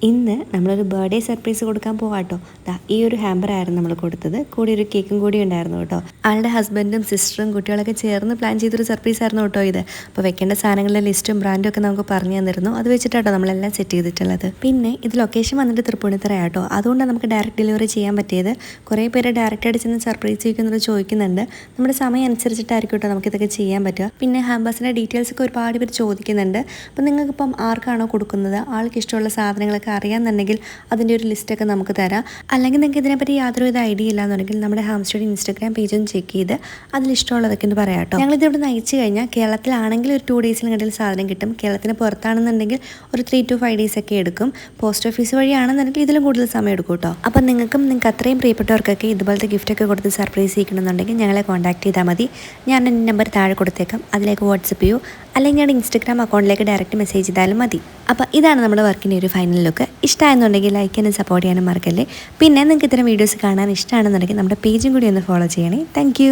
ഇന്ന് നമ്മളൊരു birthday surprise കൊടുക്കാൻ പോകാട്ടോ. ഈ ഒരു ഹാമ്പർ ആയിരുന്നു നമ്മൾ കൊടുത്തത്. കൂടി ഒരു കേക്കും കൂടി ഉണ്ടായിരുന്നു കേട്ടോ. ആളുടെ ഹസ്ബൻഡും സിസ്റ്ററും കുട്ടികളൊക്കെ ചേർന്ന് പ്ലാൻ ചെയ്തൊരു സർപ്രൈസ് ആയിരുന്നു കേട്ടോ ഇത്. അപ്പോൾ വെക്കേണ്ട സാധനങ്ങളുടെ ലിസ്റ്റും ബ്രാൻഡും ഒക്കെ നമുക്ക് പറഞ്ഞു തന്നിരുന്നു. അത് വെച്ചിട്ടാട്ടോ നമ്മളെല്ലാം സെറ്റ് ചെയ്തിട്ടുള്ളത്. പിന്നെ ഇത് ലൊക്കേഷൻ വന്നിട്ട് തൃപ്പൂണിത്തറയാട്ടോ. അതുകൊണ്ടാണ് നമുക്ക് ഡയറക്റ്റ് ഡെലിവറി ചെയ്യാൻ പറ്റിയത്. കുറേ പേര് ഡയറക്റ്റായിട്ട് ചെന്ന് സർപ്രൈസ് ചെയ്യുന്നത് ചോദിക്കുന്നുണ്ട്. നമ്മുടെ സമയം അനുസരിച്ചിട്ടായിരിക്കും കേട്ടോ നമുക്കിതൊക്കെ ചെയ്യാൻ പറ്റുക. പിന്നെ ഹാമ്പേഴ്സിൻ്റെ ഡീറ്റെയിൽസ് ഒക്കെ ഒരുപാട് പേര് ചോദിക്കുന്നുണ്ട്. അപ്പോൾ നിങ്ങൾക്കിപ്പം ആർക്കാണോ കൊടുക്കുന്നത്, ആൾക്ക് ഇഷ്ടമുള്ള സാധനങ്ങളൊക്കെ അറിയാമെന്നുണ്ടെങ്കിൽ അതിൻ്റെ ഒരു ലിസ്റ്റൊക്കെ നമുക്ക് തരാം. അല്ലെങ്കിൽ നിങ്ങൾക്ക് ഇതിനെപ്പറ്റി യാതൊരു ഐഡിയ ഇല്ലാന്നുണ്ടെങ്കിൽ നമ്മുടെ ഹാംസ്റ്റഡ് ഇൻസ്റ്റാഗ്രാം പേജും ചെക്ക് ചെയ്ത് അതിലിഷ്ടമുള്ളതൊക്കെ എന്ന് പറയാം കേട്ടോ. ഞങ്ങളിത് ഇവിടെ നയിച്ചു കഴിഞ്ഞാൽ കേരളത്തിലാണെങ്കിൽ ഒരു 2 ഡേയ്സിൽ സാധനം കിട്ടും. കേരളത്തിന് പുറത്താണെന്നുണ്ടെങ്കിൽ ഒരു 3 to 5 days ഒക്കെ എടുക്കും. പോസ്റ്റ് ഓഫീസ് വഴിയാണെന്നുണ്ടെങ്കിൽ ഇതിലും കൂടുതൽ സമയം എടുക്കും കേട്ടോ. അപ്പം നിങ്ങൾക്ക് അത്രയും പ്രിയപ്പെട്ടവർക്കൊക്കെ ഇതുപോലത്തെ ഗിഫ്റ്റൊക്കെ കൊടുത്ത് സർപ്രൈസ് ചെയ്യണമെന്നുണ്ടെങ്കിൽ ഞങ്ങളെ കോൺടാക്ട് ചെയ്താൽ മതി. ഞാൻ എൻ്റെ നമ്പർ താഴെ കൊടുത്തേക്കാം. അതിലേക്ക് വാട്സപ്പ് ചെയ്യൂ, അല്ലെങ്കിൽ ഞങ്ങളുടെ ഇൻസ്റ്റാഗ്രാം അക്കൗണ്ടിലേക്ക് ഡയറക്റ്റ് മെസ്സേജ് ചെയ്താലും മതി. അപ്പോൾ ഇതാണ് നമ്മുടെ വർക്കിൻ്റെ ഒരു ഫൈനൽ ലുക്ക്. ഇഷ്ടമായെന്നുണ്ടെങ്കിൽ ലൈക്ക് ചെയ്യാനും സപ്പോർട്ട് ചെയ്യാനും മറക്കല്ലേ. പിന്നെ നിങ്ങൾക്ക് ഇത്തരം വീഡിയോസ് കാണാൻ ഇഷ്ടമാണെന്നുണ്ടെങ്കിൽ നമ്മുടെ പേജും കൂടി ഒന്ന് ഫോളോ ചെയ്യണേ. താങ്ക്